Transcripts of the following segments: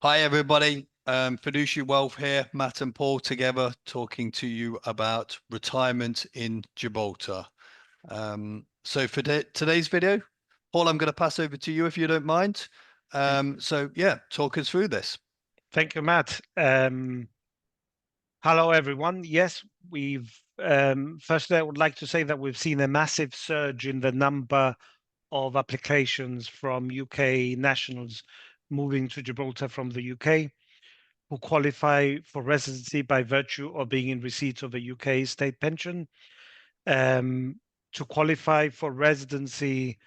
Hi, everybody. Fiduciary Wealth here, Matt and Paul together talking to you about retirement in Gibraltar. So for today's video, Paul, I'm going to pass over to you if you don't mind. So yeah, talk us through this. Thank you, Matt. Hello, everyone. Yes, firstly, I would like to say that we've seen a massive surge in the number of applications from UK nationals moving to Gibraltar from the UK who qualify for residency by virtue of being in receipt of a UK state pension. To qualify for residency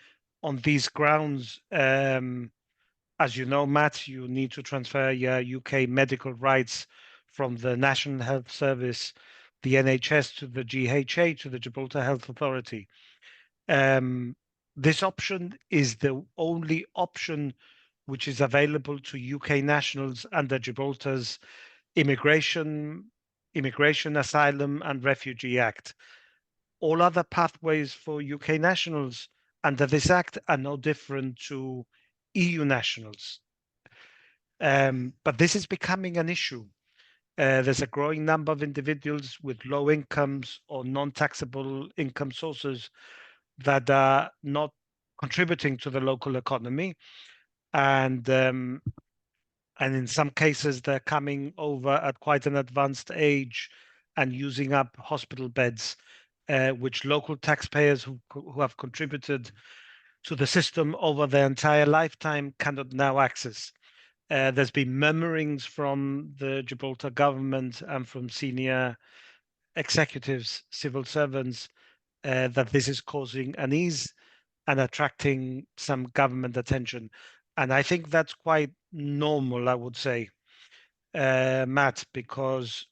on these grounds, as you know, Matt, you need to transfer your UK medical rights from the National Health Service, the NHS, to the GHA, to the Gibraltar Health Authority. This option is the only option which is available to UK nationals under Gibraltar's Immigration, Asylum and Refugee Act. All other pathways for UK nationals under this act are no different to EU nationals. But this is becoming an issue. There's a growing number of individuals with low incomes or non-taxable income sources that are not contributing to the local economy, and in some cases they're coming over at quite an advanced age and using up hospital beds, which local taxpayers who have contributed to the system over their entire lifetime cannot now access. There's been murmurings from the Gibraltar government and from senior executives, civil servants, that this is causing unease and attracting some government attention. And I think that's quite normal, I would say, Matt, because,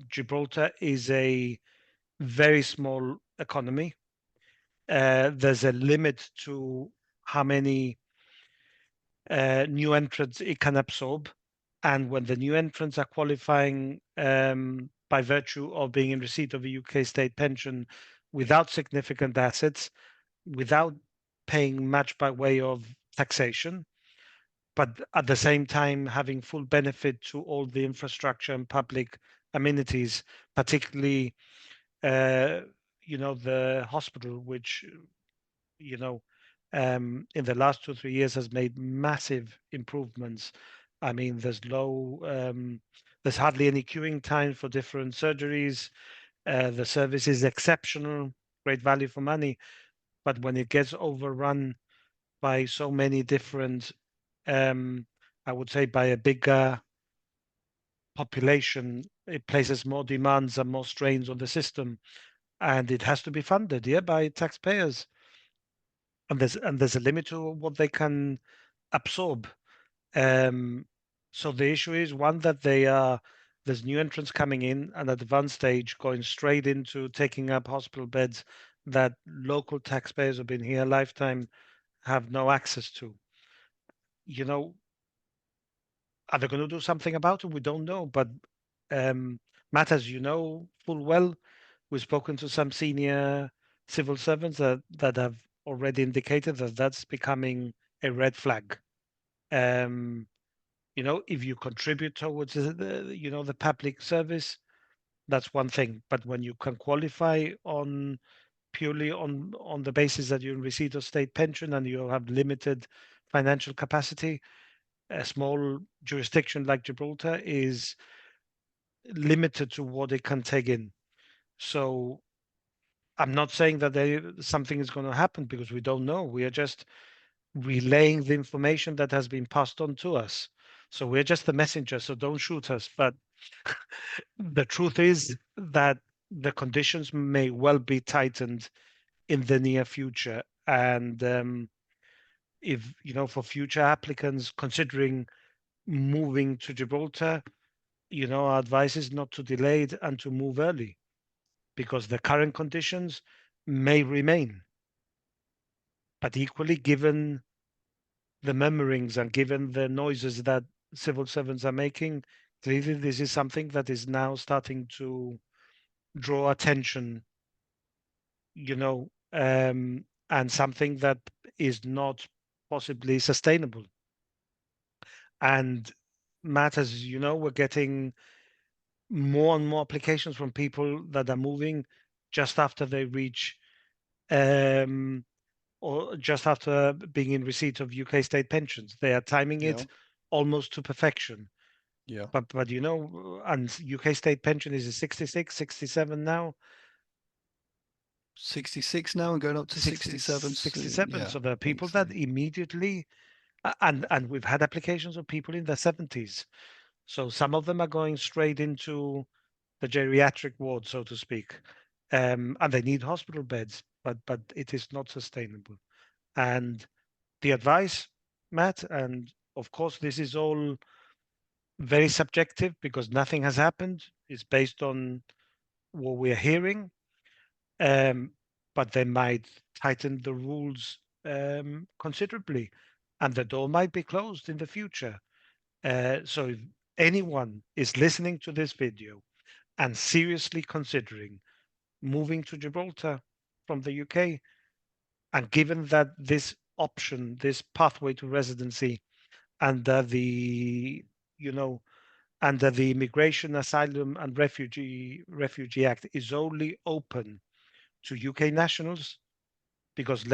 Gibraltar is a very small economy. There's a limit to how many new entrants it can absorb. And when the new entrants are qualifying by virtue of being in receipt of a UK state pension without significant assets, without paying much by way of taxation, but at the same time having full benefit to all the infrastructure and public amenities, particularly, the hospital, which, you know, in the last 2 or 3 years has made massive improvements. I mean, there's hardly any queuing time for different surgeries. The service is exceptional, great value for money. But when it gets overrun by so many different, I would say by a bigger population, it places more demands and more strains on the system, and it has to be funded, yeah, by taxpayers. And there's a limit to what they can absorb. Um, so the issue is one that there's new entrants coming in at an advanced stage, going straight into taking up hospital beds that local taxpayers who've been here a lifetime have no access to. You know, are they going to do something about it? We don't know. But Matt, as you know full well, we've spoken to some senior civil servants that have already indicated that that's becoming a red flag. Um, if you contribute towards the public service, that's one thing. But when you can qualify on purely on the basis that you receive a state pension and you have limited financial capacity, a small jurisdiction like Gibraltar is limited to what it can take in. So I'm not saying that something is going to happen because we don't know. We are just relaying the information that has been passed on to us. So we're just the messenger, so don't shoot us. But the truth is that the conditions may well be tightened in the near future. And if, for future applicants considering moving to Gibraltar, our advice is not to delay it and to move early because the current conditions may remain. But equally, given the murmurings and given the noises that civil servants are making, clearly this is something that is now starting to draw attention, and something that is not possibly sustainable. And Matt, as you know, we're getting more and more applications from people that are moving just after they reach um, or just after being in receipt of UK state pensions. They are timing Yeah. it almost to perfection. Yeah. But you know, and UK state pension is a 66, 67 now, 66 now and going up to 60, 67. 67. Yeah, So there are I think people so. that immediately, and we've had applications of people in their 70s. So some of them are going straight into the geriatric ward, so to speak, and they need hospital beds, but it is not sustainable. And the advice, Matt, and of course this is all very subjective because nothing has happened. It's based on what we're hearing, um, but they might tighten the rules considerably, and the door might be closed in the future. So if anyone is listening to this video and seriously considering moving to Gibraltar from the UK, and given that this option, this pathway to residency under the, you know, under the Immigration, Asylum and Refugee Act is only open to UK nationals, because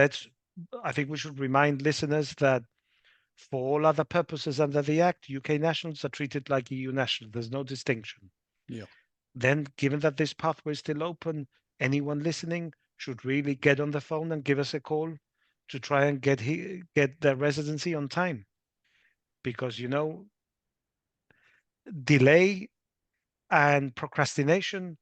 I think we should remind listeners that for all other purposes under the Act, UK nationals are treated like EU nationals. There's no distinction. Yeah. Then, given that this pathway is still open, anyone listening should really get on the phone and give us a call to try and get their residency on time. Because, you know, delay and procrastination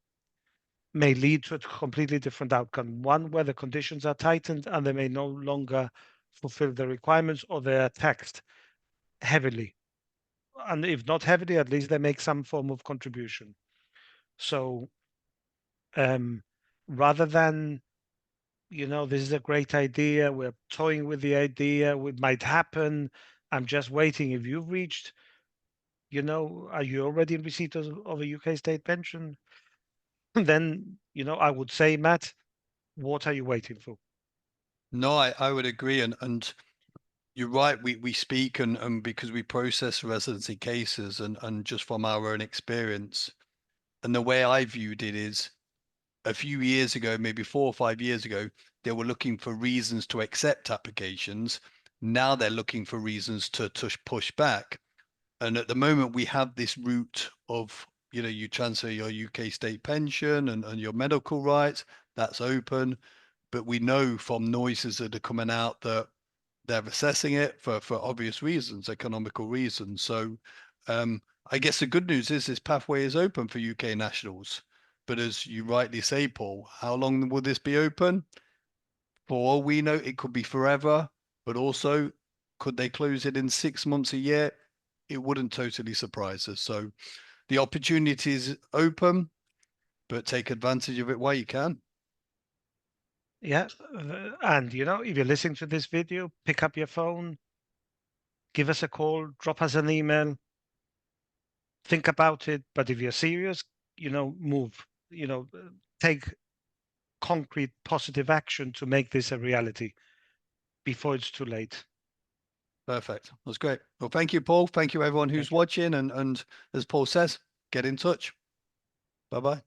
may lead to a completely different outcome. One where the conditions are tightened and they may no longer fulfill the requirements, or they are taxed heavily. And if not heavily, at least they make some form of contribution. So um, rather than, you know, this is a great idea, we're toying with the idea, it might happen, I'm just waiting. If you've reached, you know, are you already in receipt of a UK state pension? Then, you know, I would say, Matt, what are you waiting for? No, I would agree. And you're right. We speak and because we process residency cases and just from our own experience. And the way I viewed it is a few years ago, maybe 4 or 5 years ago, they were looking for reasons to accept applications. Now they're looking for reasons to push back. And at the moment, we have this route of, you transfer your UK state pension and your medical rights. That's open. But we know from noises that are coming out that they're assessing it for obvious reasons, economical reasons. So I guess the good news is this pathway is open for UK nationals. But as you rightly say, Paul, how long will this be open? For all we know, it could be forever, but also could they close it in 6 months, a year? It wouldn't totally surprise us. So the opportunity is open, but take advantage of it while you can. Yeah. And, you know, if you're listening to this video, pick up your phone, give us a call, drop us an email, think about it. But if you're serious, you know, move, you know, take concrete positive action to make this a reality before it's too late. Perfect. That's great. Well, thank you, Paul. Thank you, everyone who's Thank you. watching. And as Paul says, get in touch. Bye bye.